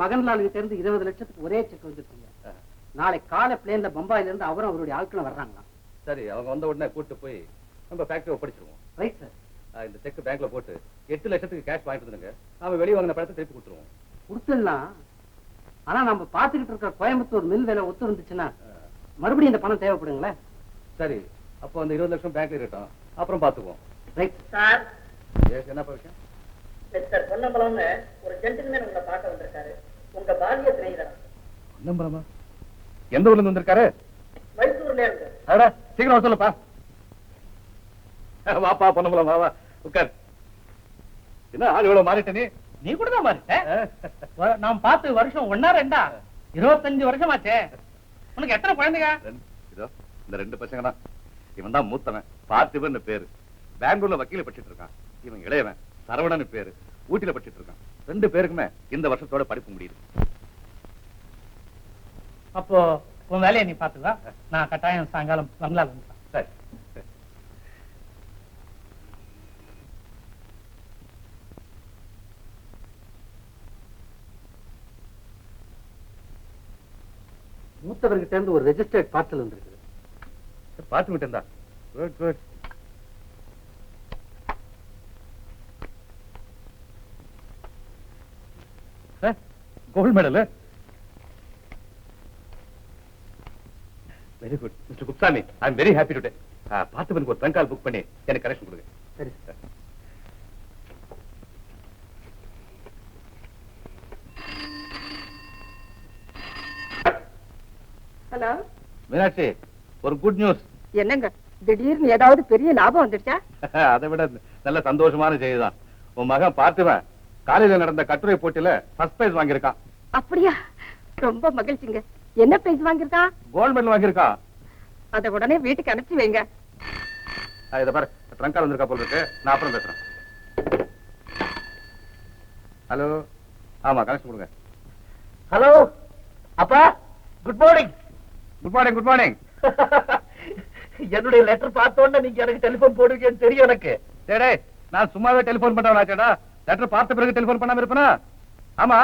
மகன்லாலுக்கு சேர்ந்து 20 லட்சத்துக்கு ஒரே செக் வந்துருச்சுங்க. நாளை காலை பிளேன்ல பம்பாயில இருந்து அவரும் அவருடைய ஆட்களும் வர்றாங்களாம். சரி, அவங்க வந்த உடனே கூட்டு போய் நம்ம ஃபேக்டரி ஒப்படைச்சிருவோம். Right sir. இந்த செக் பேங்க்ல போட்டு 8 லட்சத்துக்கு கேஷ் வாங்கிட்டு வந்துருங்க. நாம வெளியே வாங்கின பணத்தை திருப்பி கொடுத்துருவோம். கொடுத்துடலாம். ஆனா நம்ம பாத்துக்கிட்டு இருக்கிற கோயம்புத்தூர் மில் வேலை ஒத்து இருந்துச்சுன்னா மறுபடியும் இந்த பணம் தேவைப்படுங்களே. சரி, அப்போ அந்த 20 லட்சம் பேங்க்ல இருக்கட்டும், அப்புறம் பாத்துக்குவோம். Right sir. என்ன விஷயம்? மிஸ்டர் பொன்னம்பலம்னு ஒரு ஜென்டில்மேன் உங்களை பார்க்க வந்திருக்காரு. உங்க பாலிய சிநேகிதர். பொன்னம்பலமா? எந்த ஊர்ல இருந்து வந்திருக்காரு? மைசூர்ல இருந்து. அட, சீக்கிரம் சொல்லுப்பா. வாப்பா பொன்னம்பலம், வா உட்கார். என்ன ஆள் இவ்வளவு மாறிட்ட? நீ கூட தான் மாறிட்ட. நாம் பார்த்து வருஷம் 1-2 25 வருஷமாச்சே. உனக்கு எத்தனை குழந்தைங்க? இதோ இந்த 2 பசங்க தான். இவன் தான் மூத்தவன், பார்த்திபன் பேரு. பெங்களூர்ல வக்கீல படிச்சிட்டு இருக்கான். இவன் இளையவன், சரவணன் பேரு, ஊட்டில படிச்சிட்டு இருக்கான். 2 பேருக்குமே இந்த வருஷத்தோட படிப்பு முடியுது. அப்போ உன் வேலையை நீ பாத்துக்கா. நான் கட்டாயம் சாயங்காலம் பங்களால வந்துட்டேன். சரி. மூத்தவர்கிட்ட இருந்து ஒரு ரெஜிஸ்டர்ட் பார்சல் வந்திருக்கு. பார்த்து விட்டேன். Good good. Gold medal. Very good mister Kuppusamy. I am very happy today. பார்த்திபனுக்கு ஒரு ட்ரங்க் கால் புக் பண்ணி எனக்கு கனெக்ஷன் கொடுங்க. சரி சார். ஹலோ மீனாட்சி, ஒரு குட் நியூஸ். என்னங்க திடீர்னு ஏதாவது பெரிய லாபம் வந்துடுச்சா? அதை விட நல்ல சந்தோஷமான செய்திதான். உன் மகன் பார்த்திபன் காலையில நடந்த கட்டுரை போட்டியில ஃபர்ஸ்ட் பிரைஸ் வாங்கியிருக்கான். அப்படியா? ரொம்ப மகிழ்ச்சிங்க. என்ன பிரைஸ் வாங்கியிருக்கான்? கோல்ட் மெடல் வாங்கியிருக்கான். அதை உடனே வீட்டுக்கு அனுப்பிச்சு வைங்க. இதை பாரு, ட்ரங்க் கால் வந்திருக்கா போல இருக்கு. நான் அப்புறம் பேசுறேன். ஹலோ, ஆமா கனெக்ஷன் கொடுங்க. ஹலோ அப்பா, good morning. Good morning. Good morning. என்னுடைய லெட்டர் பார்த்தோன்னு நீங்க எனக்கு டெலிபோன் போடுவீங்கன்னு தெரியும் எனக்கு. சரி, நான் சும்மாவே டெலிபோன் பண்றவனாச்சேடா. லெட்டர் பார்த்த பிறகு டெலிபோன் பண்ணாம இருப்பேனா? ஆமா,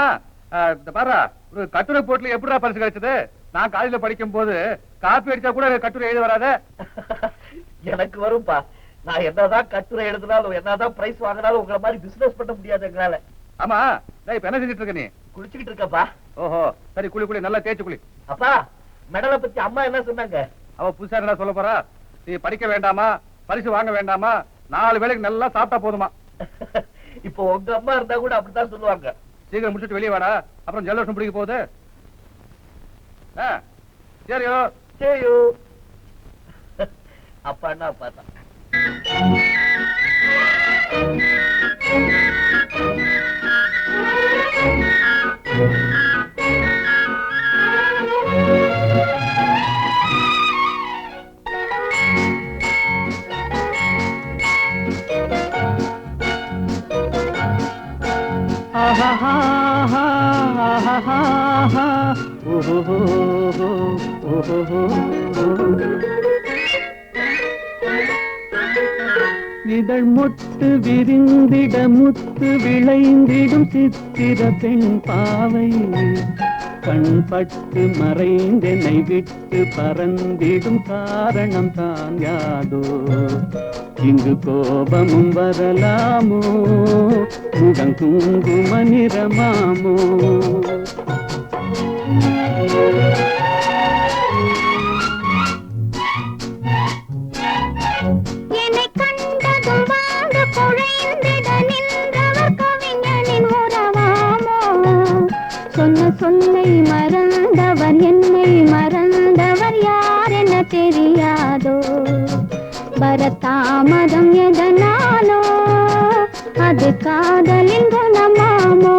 இந்த பாரு, ஒரு கட்டுரை போட்டில எப்படிடா பரிசு கிடைச்சது? நான் காலேஜ்ல படிக்கும் போது காப்பி அடிச்சா கூட கட்டுரை எழுத வராத. எனக்கு வரும்பா. நான் என்னதான் கட்டுரை எழுதினாலும் என்னதான் பிரைஸ் வாங்கினாலும் உங்களை மாதிரி பிசினஸ் பண்ண முடியாது எங்களால. ஆமா, நான் இப்ப என்ன செஞ்சிட்டு இருக்க? நீ குளிச்சுக்கிட்டு இருக்கப்பா. ஓஹோ, சரி, குளி நல்லா தேய்ச்சு குளி. அப்பா, மெடலை பத்தி அம்மா என்ன சொன்னாங்க? அவ புதுசா என்ன சொல்ல போறா? நீ படிக்க வேண்டாமா, பரிசு வாங்க வேண்டாமா, 4 வேளைக்கு நல்லா சாப்பிட்டா போதுமா? இப்போ உங்க அம்மா இருந்தா கூட அப்படித்தான் சொல்லுவாங்க. சீக்கிரம் முடிச்சுட்டு வெளியே வாடா, அப்புறம் ஜலதோஷம் பிடிக்க போகுது. சரியோ சேயோ. அப்பான்னா அப்பா தான். இதழ் முட்டு விரிந்திட முத்து விளைந்திடும் சித்திர பெண் பாவை, கண்பட்டு மறைந்தெனை விட்டு பறந்திடும் காரணம் தான் யாதோ? இங்கு கோபமும் வரலாமோ, முகம் குங்கும நிறமாமோ? சொன்ன சொல்லை மறந்தவர் என்னை மறந்தவர் யார் என தெரியாதோ? வரதாமதம் எதனாலோ, அது காதலின் குணமாமோ?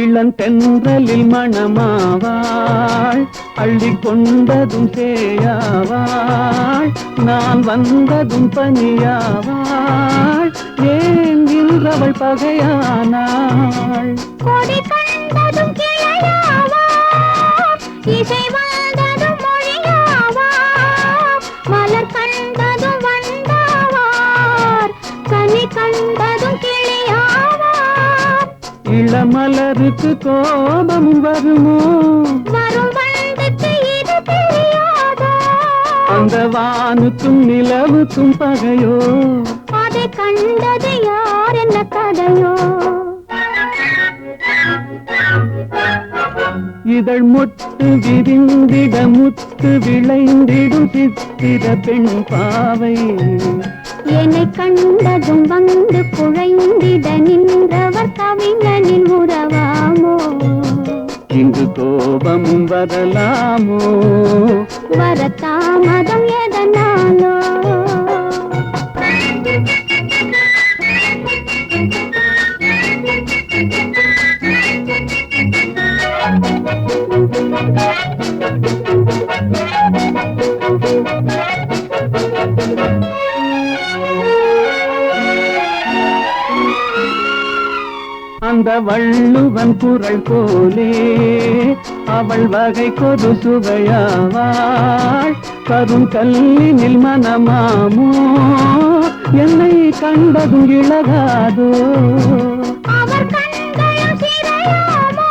இளந்தென்றலில் மணமாவாள் அள்ளி கொண்டதும் சேயாவாள் நான் வந்ததும் பனியாவாள் ஏன் இன்றவள் பகையானாள் கொடி கண்டதும் கிளையாவார் இசை வந்ததும் மொழியாவார் மலர் கண்டதும் வந்தாவார் கனி கண்டதும் கிளியாவார் இளமலருக்கு கோபம் வருமோ வரும் வண்டுக்கு இது தெரியாதோ அந்த வானுக்கும் நிலவுக்கும் பகையோ அதை கண்டது யார் என்ன கதையோ இதழ் மொட்டு விரிந்திட முத்து விளைந்திடும் சித்திர பெண் பாவை என்னை கண்டதும் வந்து குழைந்திட நின்றவர் கவிஞனின் உறவாமோ இங்கு கோபமும் வரலாமோ வரத்தாமதம் எதனாலோ அந்த வள்ளுவன் குரல் போலே அவள் வகை கொடு சுவையாவாள் கரும் கல்லினில் மனமாமோ என்னை கண்டதும் இழகாதோ அவர் கண்களும் சிறையாமோ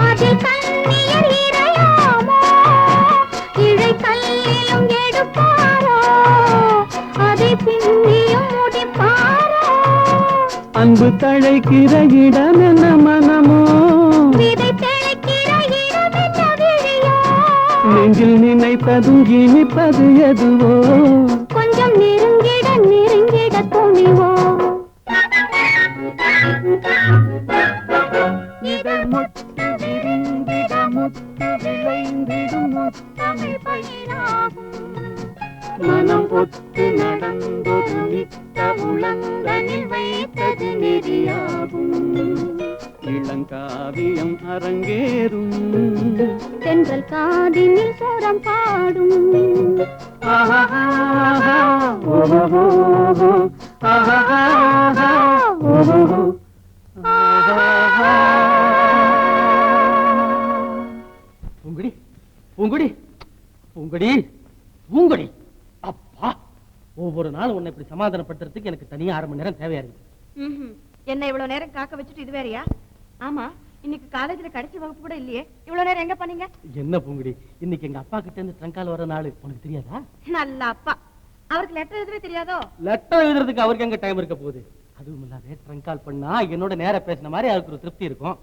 அதில் கண்ணியர் இறையாமோ இழை கல்லிலும் எடுப்பாரோ அதை பின்னியும் முடிப்பாரோ அன்பு தழைக்கிற இடம் என்ன மனமோ விதை தெளிக்கிற இடம் என்ன விழியோ நெஞ்சில் நினைப்பதும் இனிப்பது எதுவோ கொஞ்சம் நெருங்கிட நெருங்கிட துணிவோ இதழ் முட்டு விரிந்திட முத்து விளைந்திடும் முத்தமிழ் பயிராகும் மனம் ஒத்து நடந்தொரு நித்த உளங்கனில் வைத்தது நெறியாகும் இளங்காவியம் அரங்கேறும் தென்றல் காதினில் சோரம் பாடும் ஆஹா ஓஹோ ஆஹா ஓஹோ பூங்குடி பூங்குடி பூங்குடி பூங்குடி அப்பா ஒவ்வொரு நாளும் உன்னை இப்படி சமாதானப்படுத்துறதுக்கு எனக்கு தனியா 1/2 மணி நேரம் தேவையா இருக்கு என்ன இவ்வளவு நேரம் காக்க வச்சுட்டு இது வேறயா? ஆமா, இன்னைக்கு காலேஜ்ல கடைசி வகுப்பு கூட இல்லையே, இவ்வளவு நேரம் எங்க பண்ணீங்க? என்ன பூங்குடி, இன்னைக்கு எங்க அப்பா கிட்ட இருந்து ட்ரங்கால் வர நாள் உனக்கு தெரியாதா? நல்ல அப்பா, அவருக்கு லெட்டர் எழுதவே தெரியாதோ? லெட்டர் எழுதுறதுக்கு அவருக்கு எங்க டைம் இருக்க போகுது? அதுவும் இல்லாத ட்ரங்கால் பண்ணா என்னோட நேர பேசின மாதிரி அவருக்கு ஒரு திருப்தி இருக்கும்.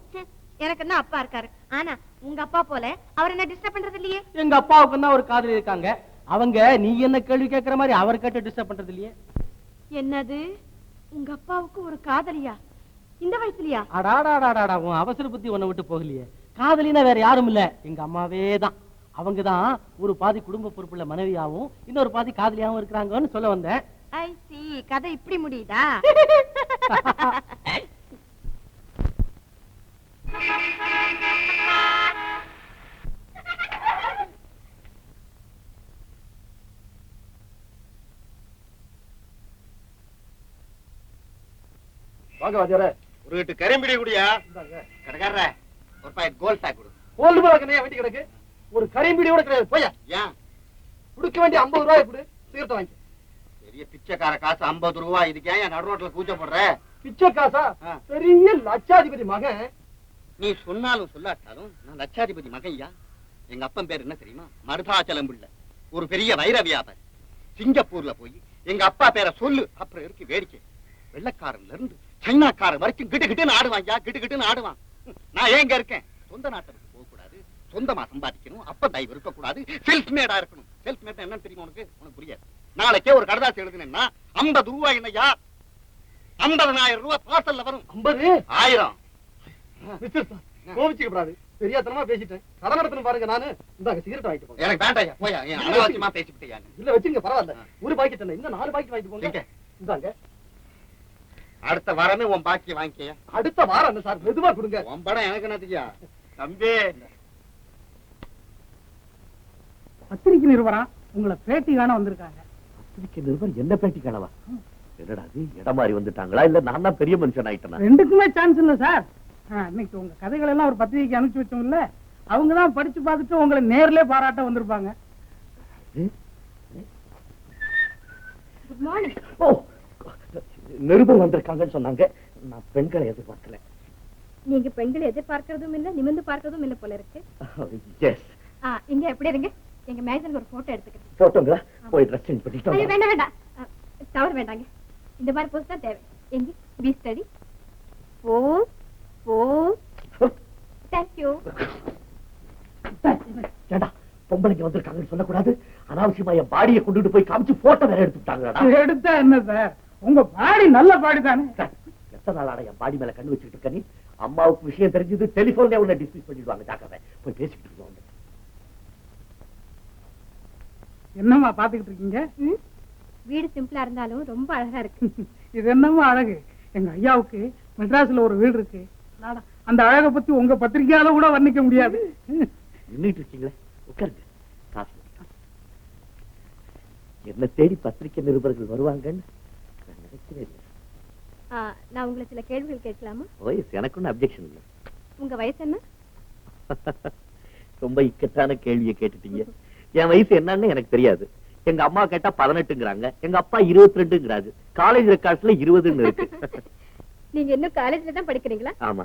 எனக்கு என்ன அப்பா இருக்காரு, ஆனா உங்க அப்பா போல அவர் என்ன டிஸ்டர்ப் பண்றது இல்லையே. எங்க அப்பாவுக்கு தான் ஒரு காதலி இருக்காங்க, அவங்க நீ என்ன கேள்வி கேட்கற மாதிரி அவர் கேட்டு டிஸ்டர்ப் பண்றது இல்லையே. என்னது, உங்க அப்பாவுக்கு ஒரு காதலியா இந்த வயசுலயா? அடாடாடாடா, உன் அவசர புத்தி உன்னை விட்டு போகலையே. காதலினா வேற யாரும் இல்ல, எங்க அம்மாவே தான். அவங்கதான் ஒரு பாதி குடும்ப பொறுப்புள்ள மனைவியாவும் இன்னொரு பாதி காதலியாவும் இருக்கிறாங்கன்னு சொல்ல வந்தேன். ஐ சி, கதை இப்படி முடியுதா? வாங்க வாஜாரே, ஒரு வீட்டு கரும்பிடி குடியா கடைக்காரர ஒரு பாக்கெட் கோல் சாக் கொடு. கோல்டு பால் கண்ணையா வெட்டி கிடக்கு, ஒரு கரிம்பிடி கூட கிடையாது. போயா, ஏன் குடுக்க வேண்டிய 50 ரூபாய் கொடு, சீர்த்த வாங்கி. பெரிய பிச்சைக்கார காசு 50 ரூபாய், இதுக்கு ஏன் நடு ரோட்ல கூச்ச போடுற? பிச்சை காசா? பெரிய லட்சாதிபதி மகன். நீ சொன்னாலும் சொல்லாட்டாலும் நான் லட்சாதிபதி மகையா. எங்க அப்பன் பேர் என்ன தெரியுமா? மருதாச்சலம் பிள்ளை, ஒரு பெரிய வைர வியாபாரி. சிங்கப்பூர்ல போய் எங்க அப்பா பேரை சொல்லு, அப்புறம் இருக்கு வேடிக்கை. வெள்ளக்காரன்ல இருந்து சைனாக்காரன் வரைக்கும் கிட்டு கிட்டுன்னு ஆடுவான், கிட்டு கிட்டுன்னு ஆடுவான். நான் ஏங்க இருக்கேன், சொந்த நாட்டுக்கு போக கூடாது, சொந்தமா சம்பாதிக்கணும், அப்ப தயவு இருக்க கூடாது, செல்ஃப் மேடா இருக்கணும். செல்ஃப் மேட் என்னன்னு தெரியுமா உனக்கு? உனக்கு புரியாது. நாளைக்கே ஒரு கடதாசி எழுதுனேன்னா 50 ரூபாய் என்னையா, 50,000 ரூபாய் பார்சல்ல வரும். 50,000 1000. மிஸ்டர் சார், கோவிச்சுக்கப்படாது. தெரியாதனமா பேசிட்டேன். கடன் நடத்தணும் பாருங்க நானு. இந்தாங்க சிகரெட் வாங்கிட்டு போங்க. எனக்கு வேண்டாம் போயா, அனாவசியமா பேசிவிட்டியா? இல்ல வச்சுங்க பரவாயில்ல. ஒரு பாக்கெட் என்ன, இன்னும் 4 பாக்கெட் வாங்கிட்டு போங்க. எங்க? இந்தாங்க. அடுத்த வாரமே உன் பாக்கி வாங்கிக்கையா. அடுத்த வாரம் என்ன சார், மெதுவா கொடுங்க. உன் படம் எனக்கு என்னத்துக்கியா தம்பி? பத்திரிகை நிருபரா உங்களை பேட்டி காண வந்திருக்காங்க. பத்திரிக்கை நிருபர் என்ன பேட்டி காணவா? என்னடா அது, இடம் மாறி வந்துட்டாங்களா இல்ல நான் தான் பெரிய மனுஷன் ஆயிட்டேனா? ரெண்டுக்குமே சான்ஸ் இல்ல சார். இன்னைக்கு உங்க கதைகள் எல்லாம் ஒரு பத்திரிகைக்கு அனுப்பிச்சு வச்சோம்ல, அவங்க தான் படிச்சு பார்த்துட்டு உங்களை நேர்ல பாராட்ட வந்திருப்பாங்க. Good morning. ஓ, நிருபர் வந்திருக்காங்கன்னு சொன்னாங்க. நான் பெண்களை எதிர்பார்க்கல. நீங்க பெண்களை எதிர்பார்க்கறதும் இல்ல, நிமிர்ந்து பார்க்கறதும் இல்ல போல இருக்கு. எஸ். இங்க எப்படி இருங்க, எங்க மேஜர்ல ஒரு போட்டோ எடுத்துக்கிறேன். போட்டோங்களா? போய் ட்ரெஸ் சேஞ்ச் ஐயோ பண்ணிட்டோம். வேண்டாம் வேண்டாம், தவறு வேண்டாங்க. இந்த மாதிரி போஸ்ட் தான் தேவை. எங்க பி ஸ்டடி தேங்க்யூ. ஏடா, பொம்பளைக்கு வந்திருக்காங்கன்னு சொல்லக்கூடாது. அனாவசியமா என் பாடியை கொண்டுட்டு போய் காமிச்சு போட்டோ வேற எடுத்துட்டாங்கடா. எடுத்தா என்ன சார், உங்க பாடி நல்ல பாடி தானே. எத்தனை நாளா என் பாடி மேல கண்ணு வச்சுட்டு இருக்க நீ? அம்மாவுக்கு விஷயம் தெரிஞ்சது டெலிபோன்ல உன்னை டிஸ்மிஸ் பண்ணிடுவாங்க. ஜாக்கிரதை, போய் பேசிக்கிட்டு இருக்கோம். என்னம்மா பாத்துக்கிட்டு இருக்கீங்க? வீடு சிம்பிளா இருந்தாலும் ரொம்ப அழகா இருக்கு. இது என்னமோ அழகு. எங்க ஐயாவுக்கு மெட்ராஸ்ல ஒரு வீடு இருக்கு. அந்த அழகை பத்தி உங்க பத்திரிகையால கூட வர்ணிக்க முடியாது. நின்னுட்டு இருக்கீங்களே, உட்காருங்க. காசு என்ன தேடி பத்திரிகை நிருபர்கள் வருவாங்கன்னு நான் நினைக்கவே இல்லை. நான் உங்களை சில கேள்விகள் கேட்கலாமா? வயசு எனக்கு ஒன்றும் அப்ஜெக்ஷன் இல்லை. உங்க வயசு என்ன? ரொம்ப இக்கட்டான கேள்வியை கேட்டுட்டீங்க. என் வயசு என்னன்னு எனக்கு தெரியாது. எங்க அம்மா கேட்டா 18ங்கிறாங்க, எங்க அப்பா 22ங்கிறாரு. காலேஜ் ரெக்கார்ட்ஸ்ல 20ன்னு இருக்கு. நீங்க இன்னும் காலேஜ்ல தான் படிக்கிறீங்களா? ஆமா,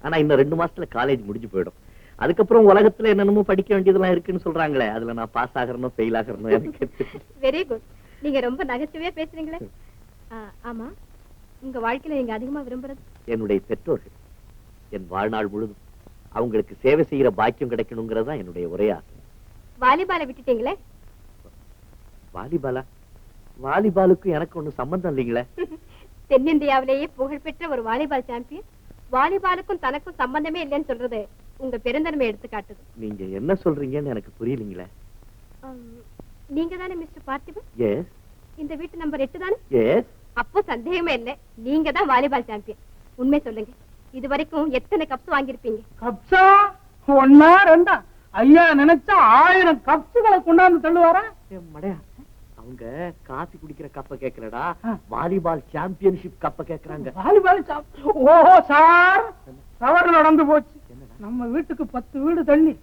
ஆனா இன்னும் 2 மாசத்துல காலேஜ் முடிஞ்சு போயிடும். அதுக்கப்புறம் உலகத்துல என்னென்னமோ படிக்க வேண்டியதெல்லாம் இருக்குன்னு சொல்றாங்களே, அதுல நான் பாஸ் ஆகறனும் ஃபெயில் ஆகறனும் எனக்கு. Very good. நீங்க ரொம்ப நகைச்சுவையா பேசுறீங்களே. ஆமா, உங்க வாழ்க்கையில நீங்க அதிகமா விரும்புறது? என்னுடைய பெற்றோர்கள். என் வாழ்நாள் முழுதும் அவங்களுக்கு சேவை செய்யற பாக்கியம் கிடைக்கணுங்கிறதா என்னுடைய ஒரே ஆசை. வாலிபாலை விட்டுட்டீங்களே? வாலிபாலா? வாலிபாலுக்கும் எனக்கு ஒண்ணு சம்பந்தம் இல்லைங்களே. தென்னிந்தியாவிலேயே புகழ்பெற்ற ஒரு வாலிபால் சாம்பியன் வாலிபாலுக்கும் தனக்கும் சம்பந்தமே இல்லைன்னு சொல்றது உங்க பெருந்தன்மை எடுத்து காட்டுது. நீங்க என்ன சொல்றீங்கன்னு எனக்கு புரியலீங்களே. நீங்க தானே மிஸ்டர் பார்த்திபன்? எஸ். இந்த வீட்டு நம்பர் 8 தானே? எஸ். அப்போ சந்தேகமே இல்லை, நீங்க தான் வாலிபால் சாம்பியன். உண்மை சொல்லுங்க, இது வரைக்கும் எத்தனை கப்ஸ் வாங்கியிருப்பீங்க? கப்ஸா? 1 2 ஐயா நினைச்சா 1000 கப்ஸுகளை கொண்டாந்து தள்ளுவாரா? மடையா, அவங்க காபி குடிக்கிற கப்ப கேட்கலடா, வாலிபால் சாம்பியன்ஷிப் கப்ப கேக்குறாங்க. வாலிபால் ஓஹோ சார், தவறு நடந்து போச்சு. நம்ம வீட்டுக்கு 10 வீடு தள்ளி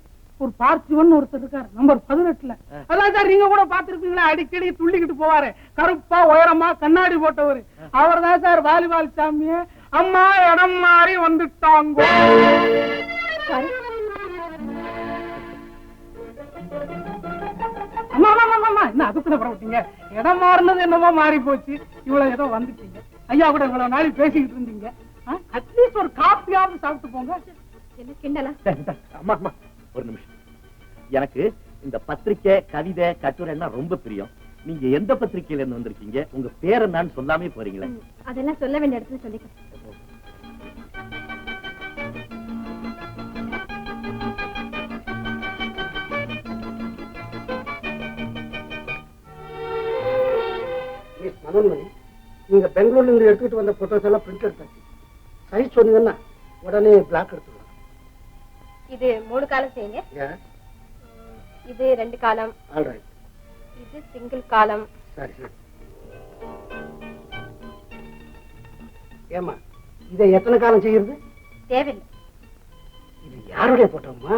ஒரு பார்த்திபன் ஒருத்தர் இருக்காரு, நம்பர் 18ல. அதான் சார், நீங்க கூட பாத்துருப்பீங்களா, அடிக்கடி துள்ளிக்கிட்டு போவாரு, கருப்பா உயரமா கண்ணாடி போட்டவரு. அவர் தான் சார் வாலிபால் சாம்பியன். அம்மா இடம் மாறி வந்துட்டாங்க. என்ன அதுக்குள்ள பரவட்டீங்க? இடம் மாறினது என்னமோ மாறி போச்சு, இவ்வளவு ஏதோ வந்துட்டீங்க. ஐயா கூட இவ்வளவு நாளை பேசிக்கிட்டு இருந்தீங்க. அட்லீஸ்ட் ஒரு காப்பியாவது சாப்பிட்டு போங்க. என்ன கிண்டலா? அம்மா அம்மா ஒரு நிமிஷம். எனக்கு இந்த பத்திரிக்கை, கவிதை, கட்டுரை எல்லாம் ரொம்ப பிரியம். நீங்க எந்த பத்திரிக்கையில இருந்து வந்திருக்கீங்க, உங்க பேர் என்னன்னு சொல்லாமே போறீங்களா? அதெல்லாம் சொல்ல வேண்டிய இடத்துல சொல்லிக்க. மனோன்மணி, நீங்க பெங்களூர்ல இருந்து எடுத்துட்டு வந்த போட்டோஸ் எல்லாம் பிரிண்ட் எடுத்தாச்சு. சைஸ் சொன்னீங்கன்னா உடனே பிளாக் எடுத்துக்கலாம். இது 3 காலம் செய்யுங்க. இது 2 காலம். ஆல்ரைட். இது சிங்கிள் காலம். சரி சரி. ஏமா, இதை எத்தனை காலம் செய்யறது? தேவையில்லை. இது யாருடைய போட்டோம்மா?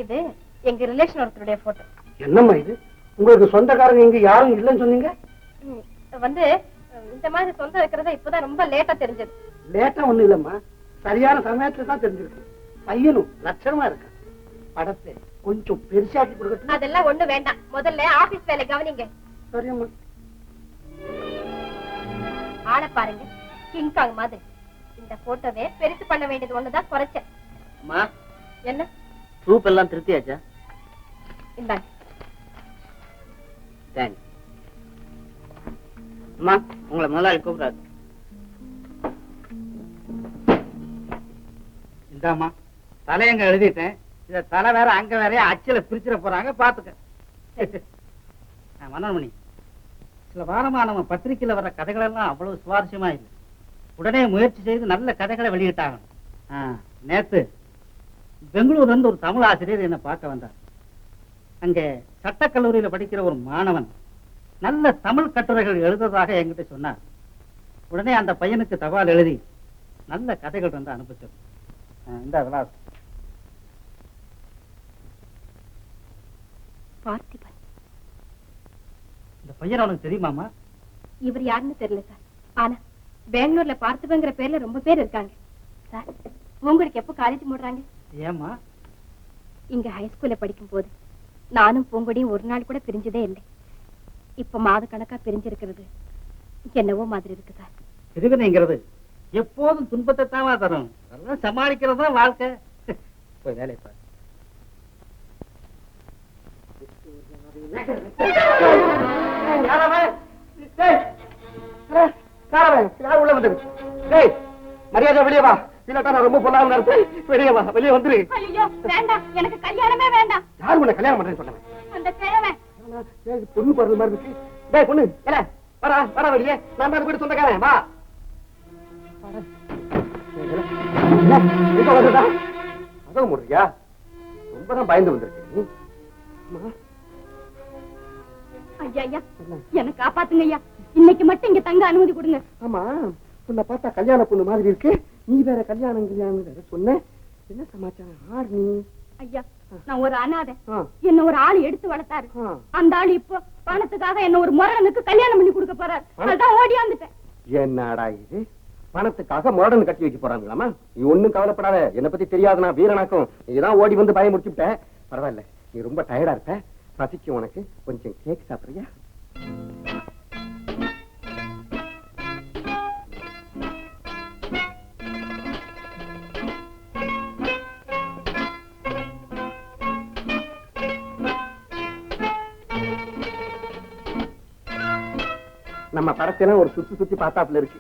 இது எங்க ரிலேஷன் ஒருத்தருடைய போட்டோ. என்னம்மா இது, உங்களுக்கு சொந்தக்காரங்க இங்க யாரும் இல்லைன்னு சொன்னீங்க? வந்து இந்த மாதிரி சொந்தம் வைக்கிறதா இப்பதான் ரொம்ப லேட்டா தெரிஞ்சது. லேட்டா ஒண்ணு இல்லம்மா, சரியான சமயத்துல தான் தெரிஞ்சிருக்கு. பையனும் லட்சணமா இருக்க. படத்தை கொஞ்சம் பெருசாக்கி கொடுக்கட்டும். அதெல்லாம் ஒண்ணு வேண்டாம், முதல்ல ஆபீஸ் வேலை கவனிங்க. சரியம்மா. ஆளை பாருங்க, கிங்காங் மாதிரி. இந்த போட்டோவே பெருசு பண்ண வேண்டியது ஒண்ணுதான் குறைச்சேன். என்ன சூப் எல்லாம் திருப்தியாச்சா? இந்தாங்க. தேங்க்ஸ். அம்மா, உங்களை முதலாளி கூப்பிடாது. இந்தாமா, தலையங்க எழுதிட்டேன். இத தலை வேற அங்க வேற அச்சில பிரிச்சிட போறாங்க, பாத்துக்க. மனோன்மணி, சில வாரமா நம்ம பத்திரிக்கையில வர்ற கதைகள் எல்லாம் அவ்வளவு சுவாரஸ்யமா இல்லை. உடனே முயற்சி செய்து நல்ல கதைகளை வெளியிட்டாங்க. நேத்து பெங்களூர்ல இருந்து ஒரு தமிழ் ஆசிரியர் என்னை பார்க்க வந்தார். அங்க சட்டக்கல்லூரியில படிக்கிற ஒரு மாணவன் நல்ல தமிழ் கட்டுரைகள் எழுதுறதாக என்கிட்ட சொன்னார். உடனே அந்த பையனுக்கு தபால் எழுதி நல்ல கதைகள் வந்து அனுப்பிச்சோம். இந்த விலாசம். பார்த்திபன். இந்த பையன் அவனுக்கு தெரியுமாமா? இவர் யாருன்னு தெரியல சார். ஆனா பெங்களூர்ல பார்த்திபங்கிற பேர்ல ரொம்ப பேர் இருக்காங்க சார். உங்களுக்கு எப்ப காலேஜ் மூடுறாங்க? ஏமா? இங்க ஹைஸ்கூல்ல படிக்கும் போது நானும் பூங்கொடியும் ஒரு நாள் கூட பிரிஞ்சதே இல்லை. இப்ப மாத கணக்கா பிரிஞ்சிருக்கிறது என்னவோ மாதிரி இருக்கு சார். பிரிவினைங்கிறது எப்போதும் துன்பத்தை தாவா தரும். அதெல்லாம் சமாளிக்கிறதா வாழ்க்கை. போய் வேலையை பாரு. மரியாதை வெளியே வா, இல்லாட்டா நான் ரொம்ப பொல்லாம இருப்பேன். வெளியே வா, வெளியே வந்துரு. ஐயோ வேண்டாம், எனக்கு கல்யாணமே வேண்டாம். யாரு உன்னை கல்யாணம் பண்றேன்னு சொன்னேன்? அந்த கிழவன். பொண்ணு போறது மாதிரி இருக்கு. டேய் பொண்ணு, ஏல வரா வரா வெளியே. நான் தான் வீடு சொந்தக்காரன். வா. அதான் முறையா ரொம்பதான் பயந்து வந்திருக்கு. ஐயா ஐயா, எனக்கு காப்பாத்துங்க ஐயா. இன்னைக்கு மட்டும் இங்க தங்க அனுமதி கொடுங்க. ஆமா, உன்னை பார்த்தா கல்யாண பொண்ணு மாதிரி இருக்கு. நீ வேற கல்யாணம் வேற சொன்ன. என்ன சமாச்சாரம்? ஆறு நீ? ஐயா, நான் ஒரு அனாதை. என்ன ஒரு ஆள் எடுத்து வளர்த்தாரு. அந்த ஆள் இப்போ பணத்துக்காக என்ன ஒரு முரடனுக்கு கல்யாணம் பண்ணி கொடுக்க போறாரு. அதான் ஓடியாந்துட்டேன். என்னடா இது? பணத்துக்காக மாடர்ன் கட்டி வைக்க போறாங்களாமா? நீ ஒண்ணும் கவலைப்படாத, என்ன பத்தி தெரியாது. நான் வீரனாக்கும். நீதான் ஓடி வந்து பயம் முடிச்சுட்ட. பரவாயில்ல, நீ ரொம்ப டயர்டா இருக்க. பசிக்கு உனக்கு கொஞ்சம் கேக் சாப்பிடுறியா? நம்ம படத்தெல்லாம் ஒரு சுத்தி சுத்தி பார்த்தாப்புல இருக்கு.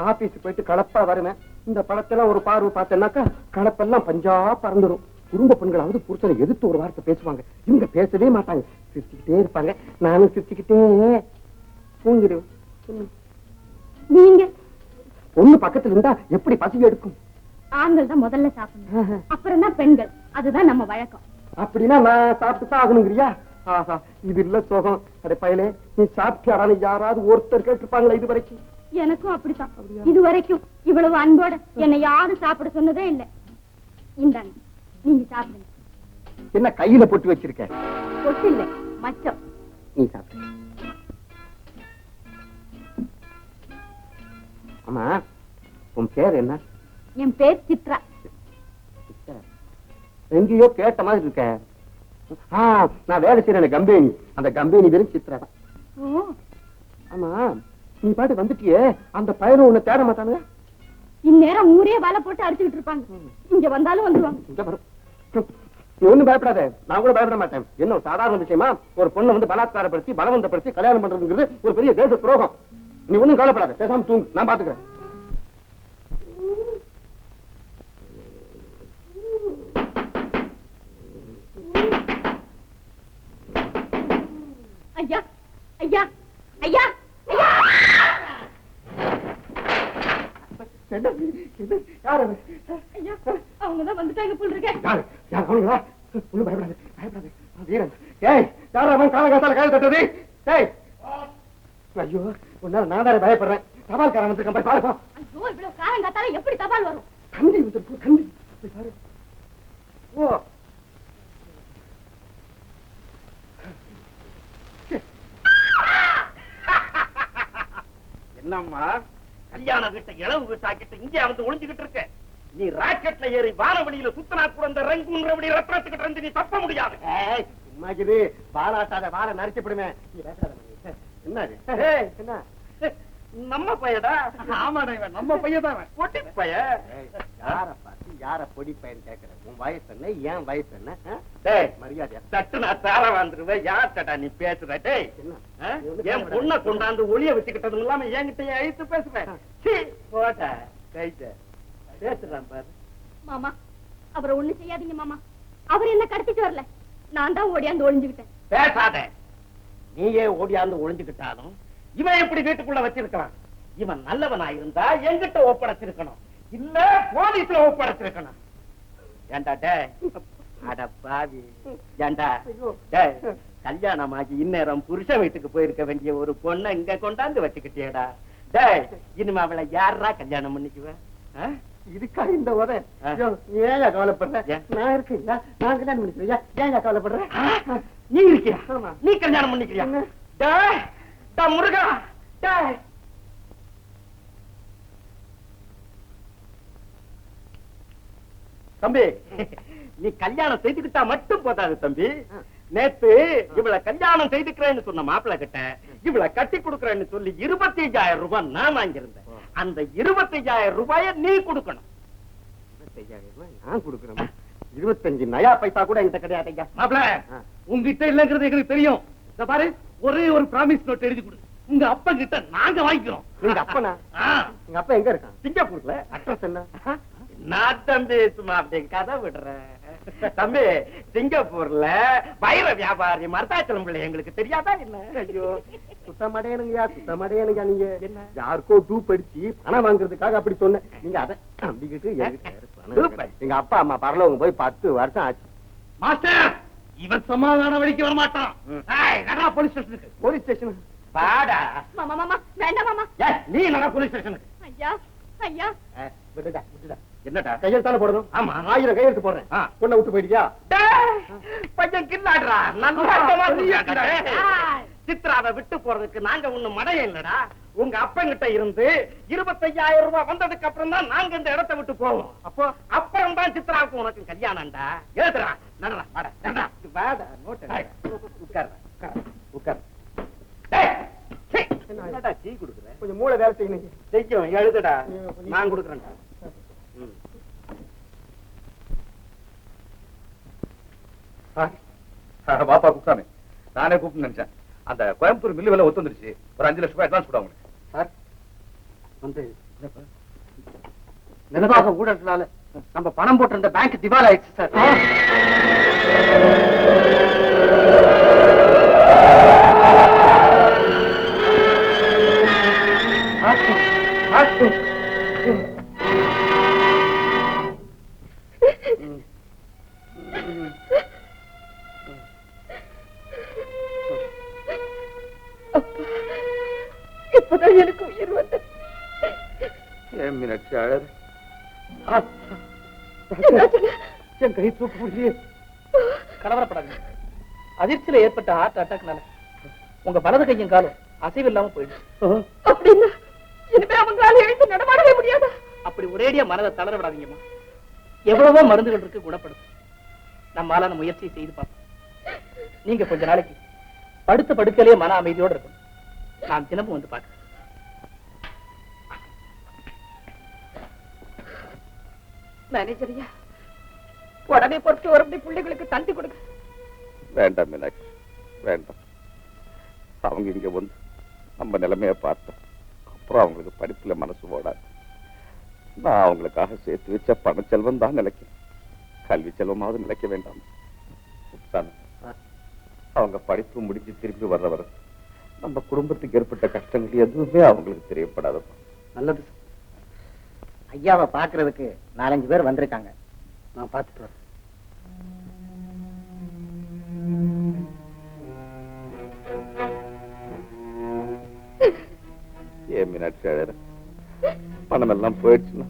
ஆபீஸ் போயிட்டு கலப்பா வருவேன். இந்த படத்தெல்லாம் ஒரு பார்வை பார்த்தேன்னாக்கா கலப்பெல்லாம் பஞ்சா பறந்துடும். குடும்ப பெண்களாவது புருஷனை எதிர்த்து ஒரு வார்த்தை பேசுவாங்க. இவங்க பேசவே மாட்டாங்க, சிரிச்சுக்கிட்டே இருப்பாங்க. நானும் சிரிச்சுக்கிட்டே தூங்கிடுவேன். நீங்க பொண்ணு பக்கத்துல இருந்தா எப்படி பசி எடுக்கும்? ஆண்கள் தான் முதல்ல சாப்பிடணும், அப்புறம் தான் பெண்கள். அதுதான் நம்ம வழக்கம். அப்படின்னா நான் சாப்பிட்டு தான் ஆகணுங்கிறியா? ஆஹா, இது இல்ல சோகம். அட பயலே, நீ சாப்பிட்டாரான்னு யாராவது ஒருத்தர் கேட்டிருப்பாங்களா இது வரைக்கும்? எனக்கும் அப்படித்தான். இது வரைக்கும் இவ்வளவு அன்போட என்னை யாரும் சாப்பிட சொன்னதே இல்லை. இந்தாங்க, நீங்க சாப்பிடுங்க. என்ன கையில போட்டு வச்சிருக்க? பொட்டு இல்லை, மச்சம். நீ சாப்பிடு. ஆமா, உன் பேர் என்ன? என் பேர் சித்ரா. எங்கேயோ கேட்ட மாதிரி இருக்க. நான் வேலை செய்யறேன் கம்பெனி. அந்த கம்பெனி பேரும் சித்ரா தான். ஆமா, நீ பாட்டு வந்துட்டியே, அந்த பையனும் உன்னை தேட மாட்டானுங்க? இந்நேரம் ஊரே வலை போட்டு அடிச்சுக்கிட்டு இருப்பாங்க. இங்க வந்தாலும் வந்துருவாங்க. நீ ஒண்ணும் பயப்படாத, நான் கூட பயப்பட மாட்டேன். என்ன ஒரு சாதாரண விஷயமா? ஒரு பொண்ணை வந்து பலாத்காரப்படுத்தி பலவந்தப்படுத்தி கல்யாணம் பண்றதுங்கிறது ஒரு பெரிய தேச துரோகம். நீ ஒண்ணும் கவலைப்படாத, பேசாம தூங்கு, நான் பாத்துக்கிறேன். ஐயா ஐயா ஐயா ஐயா! ஐயா, அவங்கதான் வந்துட்டாங்க போல இருக்க. ஒண்ணும் பயப்படாது, பயப்படாது. வீரன், ஏய், யாரா அவன் காலகாத்தால கையில் தட்டது? ஏய், ஐயோ, உன்னால நான் வேற பயப்படுறேன். தபால்காரன் வந்திருக்கேன், போய் பாருப்பா. ஐயோ, இவ்வளவு காலங்காத்தால எப்படி தபால் வரும்? தந்தி வந்திருக்கு, தந்தி. போய் பாரு. ஓ, என்னம்மா கல்யாண வீட்டை இளவு வீட்டாக்கிட்டு இங்கே வந்து ஒளிஞ்சுகிட்டு இருக்க? நீ ராக்கெட்ல ஏறி வானவெளியில சுத்தனா கூட அந்த ரங்குன்றபடி ரத்னத்துக்கிட்ட இருந்து நீ தப்ப முடியாது. சும்மாக்குது, வாழாட்டாத, வாழ நரைச்சப்படுவேன். நீ பேசுறாத. என்னது? என்ன நம்ம பையடா? ஆமாடா, இவன் நம்ம பையதான். பொட்டி பைய. யார பார்த்து யார பொடி பையன் கேட்கிறேன்? உன் வயசு என்ன, ஏன் வயசு என்ன? டேய், மரியாதையா தட்டு நான் தார வந்துருவேன். யார்டா நீ பேசுற? டேய், என் பொண்ணை கொண்டாந்து ஒளிய வச்சுக்கிட்டதும் இல்லாம என்கிட்ட எழுத்து பேசுவேன். போட்ட கைட்ட பேசுறான் பாரு. மாமா, அவரை ஒண்ணு செய்யாதீங்க மாமா. அவர் என்ன கடத்திட்டு வரல, நான் தான் ஓடியாந்து ஒளிஞ்சுக்கிட்டேன். பேசாத. நீயே ஓடியாந்து ஒளிஞ்சுக்கிட்டாலும் இவன் எப்படி வீட்டுக்குள்ள வச்சிருக்கான்? இவன் நல்லவனா இருந்தா எங்கிட்ட ஒப்படைச்சிருக்கணும், இல்ல போலீஸ்ல ஒப்படைச்சிருக்கணும். ஏண்டா டேய், அட பாவி, ஏண்டா டேய், கல்யாணமாகி இந்நேரம் புருஷன் வீட்டுக்கு போயிருக்க வேண்டிய ஒரு பொண்ணை இங்க கொண்டாந்து வச்சுக்கிட்டியடா. டேய், இனிமே அவளை யாரா கல்யாணம் பண்ணிக்குவேன்? இதுக்கா இந்த உரை? ஏன் கவலைப்படுற? நான் இருக்கேன், நான் கல்யாணம் பண்ணிக்கிறியா? ஏன் கவலைப்படுற? நீ இருக்கியா? நீ கல்யாணம் பண்ணிக்கிறியா? டேய், டா முருகா, டேய். தம்பி, நீ கல்யாணம் செய்துக்கிட்டா மட்டும் போதாது தம்பி. நேத்து இவளை கல்யாணம் செய்துக்கிறேன்னு சொன்ன மாப்பிள்ளை கிட்ட இவளை கட்டி கொடுக்கறேன்னு சொல்லி 25,000 ரூபாய் நான் வாங்கியிருந்தேன். அந்த 25,000 ரூபாய நீ கொடுக்கணும். 25,000 ரூபாய் நான் கொடுக்கறேன். 25 நயா பைசா கூட என்கிட்ட கிடையாது. மாப்பிள்ள, உங்ககிட்ட இல்லங்கிறது எங்களுக்கு தெரியும். இந்த பாரு, ஒரே ஒரு பிராமிஸ் நோட் எழுதி கொடு. உங்க அப்பா கிட்ட நாங்க வாங்கிக்கிறோம். எங்க அப்பனா? எங்க அப்பா எங்க இருக்கான்? சிங்கப்பூர்ல. அட்ரஸ் என்ன? நான் தம்பி சும்மா அப்படி கதை விடுறேன். தம்பி, சிங்கப்பூர்ல வைர வியாபாரி மருதாச்சலம் பிள்ளை எங்களுக்கு தெரியாதா என்ன? ஐயோ, சுத்தமடையனுங்கயா, சுத்தமடையனுங்க. நீங்க என்ன யாருக்கோ டூப் அடிச்சு பணம் வாங்குறதுக்காக அப்படி சொன்ன நீங்க அதை நம்பிக்கிட்டு எங்க அப்பா அம்மா பரலோகம் போய் 10 வருஷம் ஆச்சு. மாஸ்டர், இவன் சமாதானம் வரைக்கும் வர மாட்டான். போலீஸ் ஸ்டேஷனுக்கு. போலீஸ் ஸ்டேஷன் பாடா. மாமா மாமா வேண்டாம் மாமா. நீ என்ன போலீஸ் ஸ்டேஷனுக்கு? ஐயா ஐயா, விட்டுடா விட்டுடா. என்னடா கையெழுத்தால போடணும்? ஆமா. 1000 கையெழுத்து போடுறேன். பொண்ணை விட்டு போயிட்டியா? பையன் கில்லாடுறா. சித்ராவை விட்டு போறதுக்கு நாங்க ஒண்ணு மடையம் இல்லடா. உங்க அப்பங்கிட்ட இருந்து 25,000 ரூபாய் வந்ததுக்கு அப்புறம் தான் நாங்க இந்த இடத்தை விட்டு போவோம். அப்போ அப்புறம் தான் சித்ராவுக்கு உனக்கு கல்யாணம்டா. எழுதுறா, நடடா, வாடா, நடடா, வாடா, நோட்டு உட்கார், உட்கார். என்னடா டீ குடுக்குற? கொஞ்சம் மூளை வேலை செய்யணும். செய்யும், எழுதுடா, நான் குடுக்குறேன்டா. பாப்பா குப்சாமி, நானே கூப்பிட்டு நினைச்சேன். அந்த கோயம்புத்தூர் மில்லு விலை ஒத்து வந்துருச்சு. ஒரு 5 லட்சம் ரூபாய் அட்வான்ஸ் கூட உங்களுக்கு. சார் வந்து நிர்வாக ஊழல்களால நம்ம பணம் போட்டிருந்த பேங்க் திவால் ஆயிடுச்சு சார். இப்பதான் எனக்கு உயிர் வந்தது. ஏன் மீனாட்சி அழகு? என் கை தூக்க முடியல. கலவரப்படாது. அதிர்ச்சியில ஏற்பட்ட ஹார்ட் அட்டாக்னால உங்க வலது கையும் காலம் அசைவில்லாம போயிடுச்சு. அப்படின்னா இனிமே அவங்களால எழுந்து நடமாடவே முடியாது. அப்படி ஒரேடியா மனதை தளர விடாதீங்கம்மா. எவ்வளவோ மருந்துகள் இருக்கு குணப்படுத்தும். நம்மாலான முயற்சியை செய்து பார்ப்போம். நீங்க கொஞ்ச நாளைக்கு படுத்த படுக்கையிலேயே மன அமைதியோடு இருக்கணும். நான் தினமும் வந்து பார்க்கிறேன். மேனேஜரியா, உடனே பொறுத்து ஒரு பிள்ளைகளுக்கு தந்தி கொடுக்க. வேண்டாம் மீனாட்சி, வேண்டாம். அவங்க இங்க வந்து நம்ம நிலைமைய பார்த்தா அப்புறம் அவங்களுக்கு படிப்புல மனசு ஓடாது. நான் அவங்களுக்காக சேர்த்து வச்ச பண செல்வம் தான் நிலைக்கும். கல்வி செல்வமாவது நிலைக்க வேண்டாம். அவங்க படிப்பு முடிஞ்சு திரும்பி வர்றவர் நம்ம குடும்பத்துக்கு ஏற்பட்ட கஷ்டங்கள் எதுவுமே அவங்களுக்கு தெரியப்படாதப்பா. நல்லது. ஐயாவை பாக்குறதுக்கு 4-5 பேர் வந்திருக்காங்க. நான் பார்த்துட்டு வரேன். ஏன் மீனாட்சி அழற? பணம் எல்லாம் போயிடுச்சுன்னா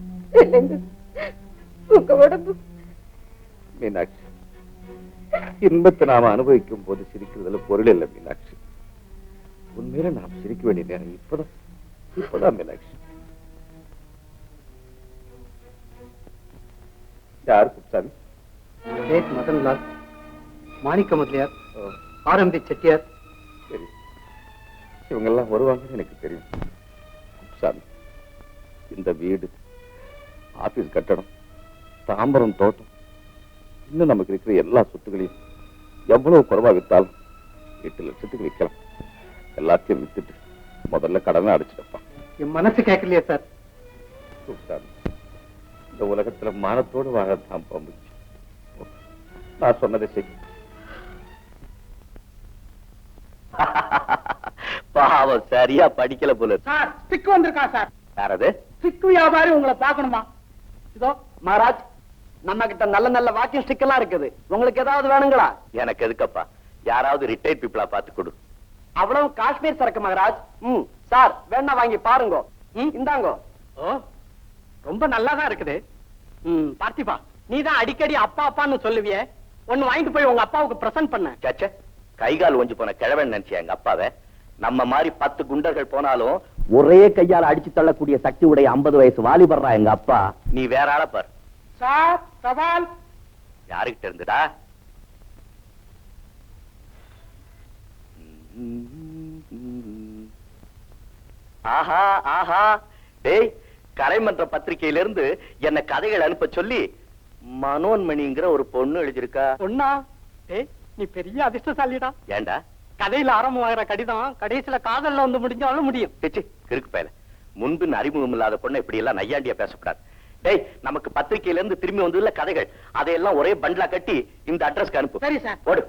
உங்க உடம்பு. மீனாட்சி, இன்பத்தை நாம அனுபவிக்கும் போது சிரிக்கிறதுல பொருள் இல்லை மீனாட்சி. உண்மையில நாம் சிரிக்க வேண்டிய நேரம் இப்பதான் மீனாட்சி. யார் குப்சாமி? சேத் மதன்லால், மாணிக்க முதலியார், ஆரம்பி செட்டியார். சரி, இவங்க எல்லாம் வருவாங்கன்னு எனக்கு தெரியும். குப்சாமி, இந்த வீடு, ஆபீஸ் கட்டடம், தாம்பரம் தோட்டம், இன்னும் நமக்கு இருக்கிற எல்லா சொத்துக்களையும் எவ்வளவு குறைவா வித்தாலும் 8 லட்சத்துக்கு விற்கலாம். எல்லாத்தையும் வித்துட்டு முதல்ல கடனை அடைச்சிட்டப்பா. என் மனசு கேட்கலையே சார். குப்சாமி, இந்த உலகத்துல மானத்தோடு வாழத்தான் பம்புச்சு. நான் சொன்னதை செய். பாவம் சரியா படிக்கல போல. சார் ஸ்டிக் வந்திருக்கா சார். யாரது? ஸ்டிக் வியாபாரி உங்களை பார்க்கணுமா? இதோ. மகாராஜ், நம்ம கிட்ட நல்ல நல்ல வாக்கிங் ஸ்டிக் எல்லாம் இருக்குது. உங்களுக்கு ஏதாவது வேணுங்களா? எனக்கு எதுக்கப்பா, யாராவது ரிட்டையர்ட் பீப்புளா பார்த்து கொடு. அவ்வளவு காஷ்மீர் சரக்கு மகாராஜ். சார் வேணா வாங்கி பாருங்க. இந்தாங்க. ஓ, ரொம்ப நல்லாதான் இருக்குது. பார்த்திபா, நீதான் அடிக்கடி அப்பா அப்பான்னு சொல்லுவியே, ஒண்ணு வாங்கிட்டு போய் உங்க அப்பாவுக்கு பிரசன்ட் பண்ண. சேச்சே, கைகால் ஒஞ்சு போன கிழவன் நினைச்சியா எங்க அப்பாவை? நம்ம மாதிரி 10 குண்டர்கள் போனாலும் ஒரே கையால் அடிச்சு தள்ளக்கூடிய சக்தி உடைய 50 வயசு வாலிபர்ரா எங்க அப்பா. நீ வேற ஆள பார். சார் சவால். யாருகிட்ட இருந்துடா? ஆஹா ஆஹா, டேய், கலைமன்ற பத்திரிகையிலிருந்து என்ன கதைகள் அனுப்ப சொல்லி மனோன்மணிங்கிற ஒரு பொண்ணு எழுதியிருக்கா. பொண்ணா? ஏய், நீ பெரிய அதிர்ஷ்டசாலிடா. ஏண்டா? கதையில ஆரம்பமாகிற கடிதம் கடைசியில காதல்ல வந்து முடிஞ்சாலும் முடியும். கிறுக்கு பயல, முன்பின் அறிமுகம் இல்லாத பொண்ணை இப்படி எல்லாம் நையாண்டியா பேசக்கூடாது. டேய், நமக்கு பத்திரிகையில இருந்து திரும்பி வந்ததுல கதைகள், அதையெல்லாம் ஒரே பண்டலா கட்டி இந்த அட்ரஸ்க்கு அனுப்பு. சரி சார். போடு.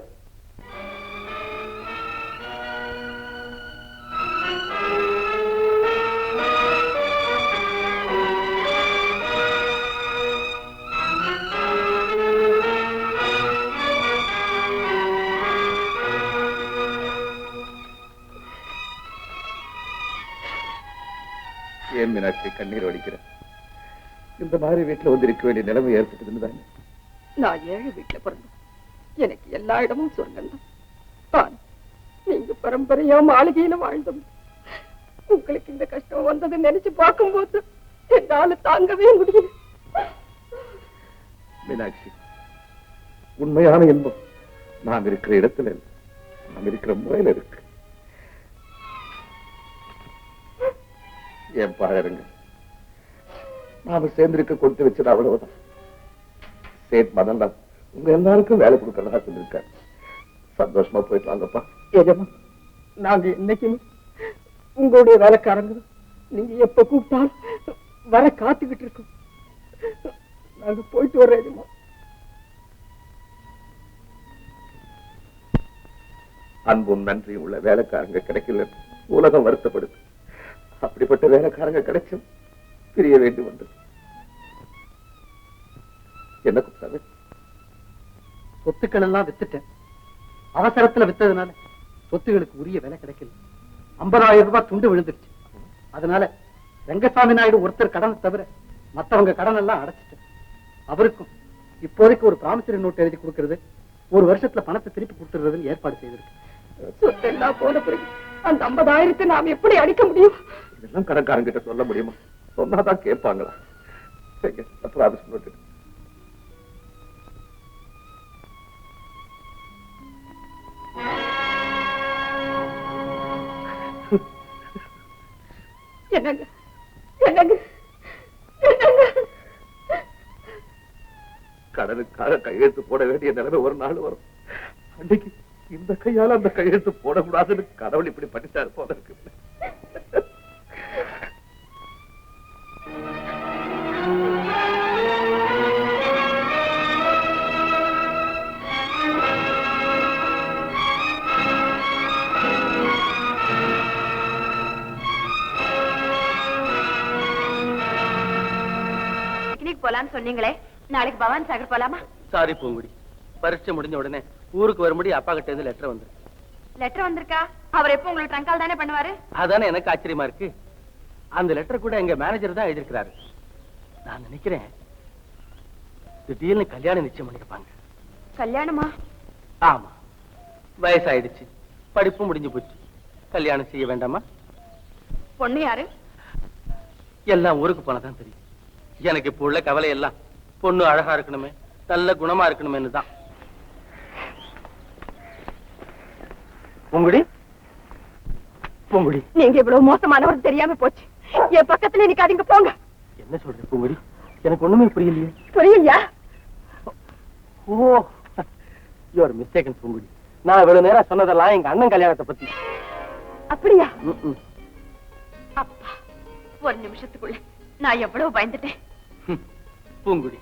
ஏன் மீனாட்சி கண்ணீர் வடிக்கிற? இந்த மாதிரி வீட்டுல வந்து இருக்க வேண்டிய நிலைமை ஏற்பட்டதுன்னு தானே. நான் ஏழை வீட்டுல பிறந்தேன். எனக்கு எல்லா இடமும் சொர்க்கம் தான். நீங்க பரம்பரையா மாளிகையில வாழ்ந்தோம். உங்களுக்கு இந்த கஷ்டம் வந்ததை நினைச்சு பார்க்கும்போது என்னால தாங்கவே முடியல. மீனாட்சி, உண்மையான இன்பம் நாம் இருக்கிற இடத்துல இல்லை, நாம் இருக்கிற முறையில இருக்கு. என் பாருங்க, நாம சேர்ந்திருக்க கொடுத்து வச்சது அவ்வளவுதான். சேட் மதன்லால் உங்க எல்லாருக்கும் வேலை கொடுக்கறதா சொல்லிருக்காரு. சந்தோஷமா போயிட்டு வாங்கப்பா. ஏஜமா, நாங்க இன்னைக்குமே உங்களுடைய வேலைக்காரங்க. நீங்க எப்ப கூப்பிட்டாலும் வர காத்துக்கிட்டு இருக்கோம். நாங்க போயிட்டு வர்றோம் ஏஜமா. அன்பும் நன்றியும் உள்ள வேலைக்காரங்க கிடைக்கல, உலகம் வருத்தப்படுது. அப்படிப்பட்ட வேலைக்காரங்க கிடைச்சும் பிரிய வேண்டி வந்தது. என்ன குற்றாவே? சொத்துக்கள் எல்லாம் வித்துட்டேன். அவசரத்துல வித்ததுனால சொத்துகளுக்கு உரிய விலை கிடைக்கல. 50,000 ரூபாய் துண்டு விழுந்துருச்சு. அதனால ரங்கசாமி நாயுடு ஒருத்தர் கடனை தவிர மத்தவங்க கடன் எல்லாம் அடைச்சிட்டேன். அவருக்கும் இப்போதைக்கு ஒரு ப்ராமிசரி நோட் எழுதி கொடுக்கறது, 1 வருஷத்துல பணத்தை திருப்பி கொடுத்துறதுன்னு ஏற்பாடு செய்திருக்கு. சொத்து எல்லாம் போன பிறகு அந்த 50,000 நாம் எப்படி அடிக்க முடியும்? இதெல்லாம் கடைக்காரங்கிட்ட சொல்ல முடியுமா? சொன்னாதான் கேட்பாங்களா? Promise note. என்னங்க என்னங்க என்னங்க, கடனுக்காக கையெழுத்து போட வேண்டிய நிலைமை ஒரு நாள் வரும். அன்னைக்கு இந்த கையால அந்த கையெழுத்து போடக்கூடாதுன்னு கடவுள் இப்படி பண்ணிட்டாரு போல இருக்கு. போலான்னு சொன்னீங்களே, நாளைக்கு பவானி சாகர் போலாமா? சாரி பூங்குடி, பரீட்சை முடிஞ்ச உடனே ஊருக்கு வரும்படி அப்பா கிட்ட இருந்து லெட்டர் வந்து. லெட்டர் வந்திருக்கா? அவர் எப்போ உங்களுக்கு ட்ரங்கால் தானே பண்ணுவாரு? அதானே எனக்கு ஆச்சரியமா இருக்கு. அந்த லெட்டர் கூட எங்க மேனேஜர் தான் எழுதியிருக்கிறாரு. நான் நினைக்கிறேன் திடீர்னு கல்யாணம் நிச்சயம் பண்ணிருப்பாங்க. கல்யாணமா? ஆமா, வயசாயிடுச்சு, படிப்பு முடிஞ்சு போச்சு, கல்யாணம் செய்ய வேண்டாமா? பொண்ணு யாரு? எல்லாம் ஊருக்கு போனதான் தெரியும். எனக்கு இப்ப உள்ள கவலை எல்லாம் பொண்ணு அழகா இருக்கணுமே, நல்ல குணமா இருக்கணுமேன்னு தான். பூங்குடி, பூங்குடி, நீங்க இவ்வளவு மோசமானவர் தெரியாம போச்சு. என் பக்கத்துல நிக்காதீங்க, போங்க. என்ன சொல்ற பூங்குடி? எனக்கு ஒண்ணுமே புரியலையே. புரியலையா? ஓ, யூஆர் மிஸ்டேக்கன் பூங்குடி. நான் இவ்வளவு நேரம் சொன்னதெல்லாம் எங்க அண்ணன் கல்யாணத்தை பத்தி. அப்படியா? அப்பா, ஒரு நிமிஷத்துக்குள்ள நான் எவ்வளவு பயந்துட்டேன். பூங்குடி,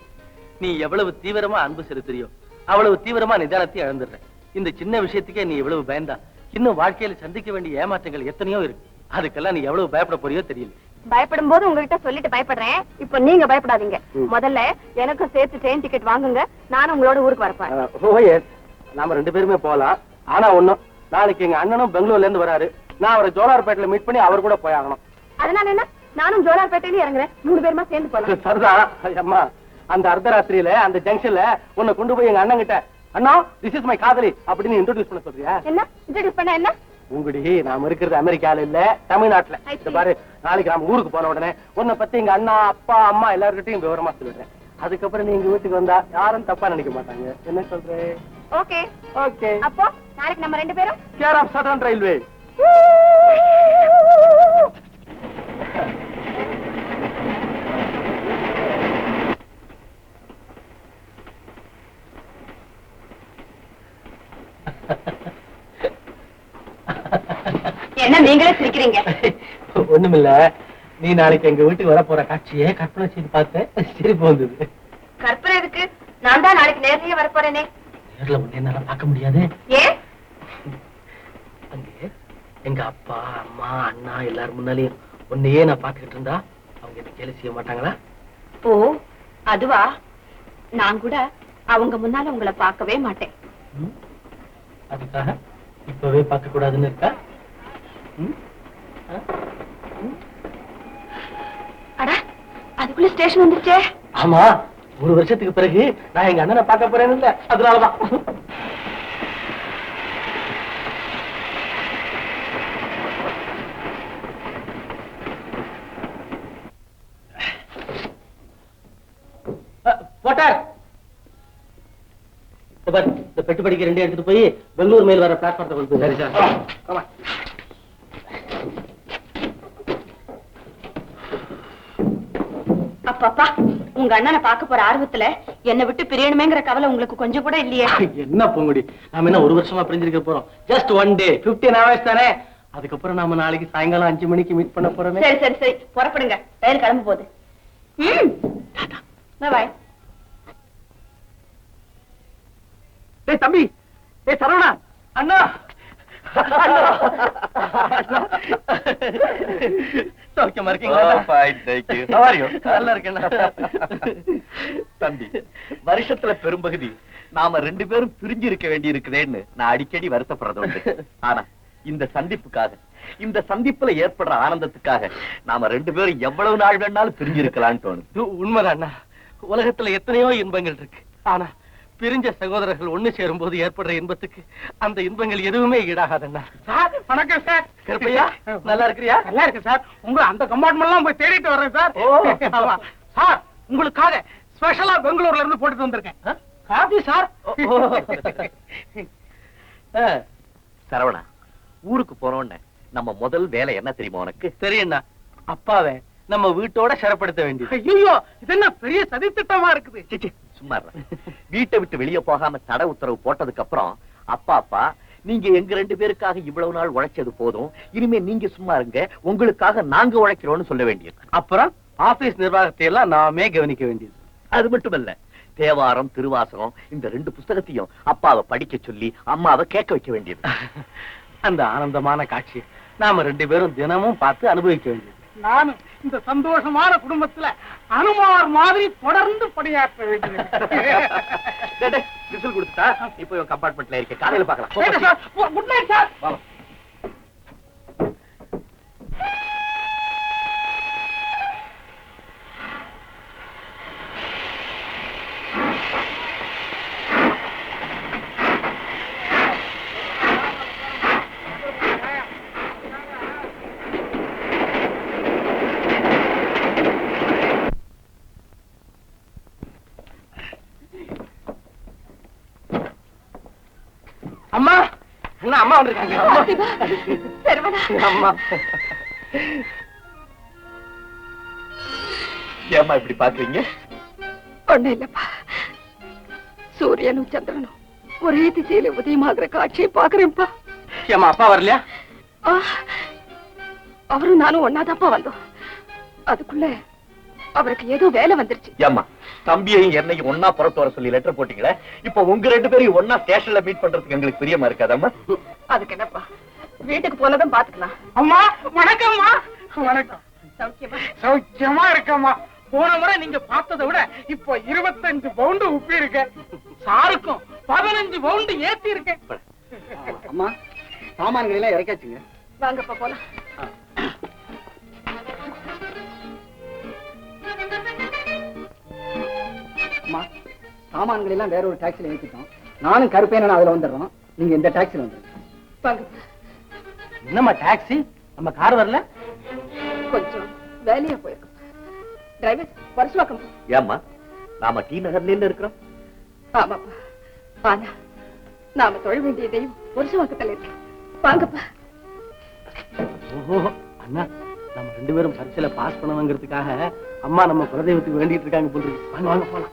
நீ எவ்வளவு தீவிரமா அன்பு செலுத்துறியோ அவ்வளவு தீவிரமா நிதானத்தை இழந்துடுறேன். இந்த சின்ன விஷயத்துக்கே நீ எவ்வளவு பயந்தா, இன்னும் வாழ்க்கையில சந்திக்க வேண்டிய ஏமாற்றங்கள் எத்தனையோ இருக்கு. அதுக்கெல்லாம் நீ எவ்வளவு பயப்பட போறியோ தெரியல. பயப்படும் போது உங்ககிட்ட சொல்லிட்டு பயப்படுறேன். இப்ப நீங்க பயப்படாதீங்க. முதல்ல எனக்கும் சேர்த்து ட்ரெயின் டிக்கெட் வாங்குங்க, நானும் உங்களோட ஊருக்கு வரப்பேன். நாம 2 பேருமே போலாம். ஆனா ஒண்ணும், நாளைக்கு எங்க அண்ணனும் பெங்களூர்ல இருந்து வராரு. நான் அவரை ஜோலார்பேட்டையில மீட் பண்ணி அவர் கூட போய் ஆகணும். அதனால என்ன, நானும் ஜோலார்பேட்டையில இறங்குறேன். 3 பேருமா சேர்ந்து போலாம். சரிதான் அம்மா. அந்த அர்த்தராத்திரியில அந்த ஜங்ஷன்ல உன்னை கொண்டு போய் எங்க அண்ணன் கிட்ட, அண்ணா திஸ் இஸ் மை காதலி அப்படின்னு இன்ட்ரோடியூஸ் பண்ண சொல்றியா? என்ன இன்ட்ரோடியூஸ் பண்ண? என்ன உங்கடி, நாம இருக்கிறது அமெரிக்கால இல்ல, தமிழ்நாட்டுல. இந்த பாரு, நாளைக்கு நாம ஊருக்கு போன உடனே உன்னை பத்தி எங்க அண்ணா, அப்பா, அம்மா எல்லார்கிட்டையும் விவரமா சொல்லிடுறேன். அதுக்கப்புறம் நீ எங்க வீட்டுக்கு வந்தா யாரும் தப்பா நினைக்க மாட்டாங்க. என்ன சொல்றேன்? Okay okay. அப்போ நாளைக்கு நம்ம 2 பேரும் கேர் ஆஃப் சதர்ன் ரயில்வே. என்ன நீங்களே சிரிக்கிறீங்க? ஒண்ணுமில்ல, நீ நாளைக்கு எங்க வீட்டுக்கு வர போற காட்சியே கற்பனை செய்து பார்த்தேன், சிரிப்பு வந்தது. கற்பனை இருக்கு, நான் தான் நாளைக்கு நேர்லயே வர போறேனே. நேர்ல ஒண்ணு என்னால பார்க்க முடியாது. ஏன்? அங்கே எங்க அப்பா, அம்மா, அண்ணா எல்லாரும் முன்னாலேயும் உன்னையே நான் பாத்துக்கிட்டு இருந்தா அவங்க என்ன கேலி செய்ய மாட்டாங்களா? ஓ அதுவா? நான் கூட அவங்க முன்னால உங்களை பார்க்கவே மாட்டேன். அதுக்காக இப்பவே பார்க்க கூடாதுன்னு இருக்கா? அட, அதுக்குள்ள ஸ்டேஷன் வந்துருச்சே. ஆமா, 1 வருஷத்துக்கு பிறகு நான் எங்க அண்ணனை பார்க்க போறேன்னு இல்ல, அதனாலதான். போட்டார், இந்த பெட்டு படிக்க 2 எடுத்துட்டு போய் பெங்களூர் மேல் வர பிளாட்ஃபார்த்தை கொண்டு போய். சரி சார். அப்பா, உங்க அண்ணனை பார்க்க போற ஆர்வத்துல என்னை விட்டு பிரியணுமேங்கிற கவலை உங்களுக்கு கொஞ்சம் கூட இல்லையே? என்ன பொங்குடி, நாம என்ன 1 வருஷமா பிரிஞ்சிருக்க போறோம்? ஜஸ்ட் 1 டே, 15 hours தானே. அதுக்கப்புறம் நாம நாளைக்கு சாயங்காலம் 5 மணிக்கு மீட் பண்ண போறோமே. சரி சரி சரி, புறப்படுங்க, ரயில் கிளம்ப போகுது. பாய். டேய் தம்பி, டேய் சரவணா, அண்ணா. சௌக்கியமா இருக்கீங்களா? நல்லா இருக்கேன் தம்பி. வருஷத்துல பெரும்பகுதி நாம 2 பேரும் பிரிஞ்சு இருக்க வேண்டி இருக்குதேன்னு நான் அடிக்கடி வருத்தப்படுறது உண்டு. ஆனா இந்த சந்திப்புக்காக, இந்த சந்திப்புல ஏற்படுற ஆனந்தத்துக்காக நாம 2 பேரும் எவ்வளவு நாள் வேணாலும் பிரிஞ்சு இருக்கலாம்னு தோணுது. உண்மைதான் அண்ணா, உலகத்துல எத்தனையோ இன்பங்கள் இருக்கு. ஆனா பிரிஞ்ச சகோதரர்கள் ஒண்ணு சேரும் போது ஏற்படுற இன்பத்துக்கு அந்த இன்பங்கள் எதுவுமே ஈடாகாதண்ணா. சார் வணக்கம் சார். கருப்பையா, நல்லா இருக்கிறியா? நல்லா இருக்கு சார். உங்களை அந்த கம்பார்ட்மெண்ட் எல்லாம் போய் தேடிட்டு வர்றேன் சார். ஆமா சார், உங்களுக்காக ஸ்பெஷலா பெங்களூர்ல இருந்து போட்டுட்டு வந்திருக்கேன் காபி சார். சரவணா, ஊருக்கு போனோன்னு நம்ம முதல் வேலை என்ன தெரியுமா உனக்கு? தெரியும்ண்ணா, அப்பாவை நம்ம வீட்டோட சிறப்படுத்த வேண்டியது. ஐயோ, இது என்ன பெரிய சதித்திட்டமா இருக்குது. சும்மா வீட்டை விட்டு வெளியே போகாம தடை உத்தரவு போட்டதுக்கு அப்புறம் அப்பா நீங்க எங்க 2 பேருக்காக இவ்வளவு நாள் உழைச்சது போதும், இனிமே நீங்க சும்மா இருங்க, உங்களுக்காக நாங்க உழைக்கிறோம்னு சொல்ல வேண்டியது. அப்புறம் ஆபீஸ் நிர்வாகத்தை எல்லாம் நாமே கவனிக்க வேண்டியது. அது மட்டுமல்ல, தேவாரம், திருவாசகம் இந்த 2 புஸ்தகத்தையும் அப்பாவை படிக்க சொல்லி அம்மாவை கேட்க வைக்க வேண்டியது. அந்த ஆனந்தமான காட்சி நாம 2 பேரும் தினமும் பார்த்து அனுபவிக்க வேண்டியது. நானும் இந்த சந்தோஷமான குடும்பத்துல அனுமார் மாதிரி தொடர்ந்து பணியாற்ற வேண்டியது. விசில் கொடுத்தா இப்போ கம்பார்ட்மெண்ட்ல இருக்க, காலையில பார்க்கலாம். Good night sir. அம்மா, என்ன அம்மா வந்திருக்காங்க? அம்மா, ஏம்மா இப்படி பாக்குறீங்க? ஒண்ணும் இல்லப்பா, சூரியனும் சந்திரனும் ஒரே திசையில உதயமாகிற காட்சியை பாக்குறேன்ப்பா. ஏம்மா அப்பா வரலையா? அவரும் நானும் ஒன்னாதாப்பா வந்தோம். அதுக்குள்ள அவருக்கு ஏதோ வேலை வந்துருச்சு. ஏம்மா தம்பியையும் என்னையும் ஒன்னா புறத்து வர சொல்லி லெட்டர் போட்டீங்களே, இப்ப உங்க 2 பேரையும் ஒன்னா ஸ்டேஷன்ல மீட் பண்றதுக்கு எங்களுக்கு பிரியமா இருக்காதம்மா? அதுக்கு என்னப்பா, வீட்டுக்கு போனதும் பாத்துக்கலாம். அம்மா வணக்கம்மா. வணக்கம். சௌக்கியமா? சௌக்கியமா இருக்கம்மா. போன முறை நீங்க பார்த்ததை விட இப்ப 25 பவுண்டு உப்பி இருக்க. சாருக்கும் 15 பவுண்டு ஏத்தி இருக்கேன். அம்மா சாமான்கள் எல்லாம் இறக்காச்சுங்க. வாங்கப்பா போலாம். அம்மா சாமான்கள் எல்லாம் வேற ஒரு டாக்ஸில ஏத்திட்டோம். நானும் கருப்பேன அதுல வந்துடுறோம். நீங்க இந்த டாக்ஸில வந்துருங்க. வாங்கப்பா. என்னம்மா டாக்ஸி, நம்ம கார் வரல? கொஞ்சம் வேலையா போயிருக்கோம். டிரைவர் வருஷமாக்கம். ஏம்மா நாம டி நகர்ல இருக்கிறோம்? ஆமாப்பா. ஆனா நாம தொழ வேண்டிய தெய்வம் வருஷமாக்கத்துல இருக்கு. வாங்கப்பா. ஓஹோ அண்ணா, நம்ம 2 பேரும் பரீட்சையில பாஸ் பண்ணணுங்கிறதுக்காக அம்மா நம்ம குலதெய்வத்துக்கு வேண்டிட்டு இருக்காங்க போல இருக்கு. வாங்க வாங்க போலாம்.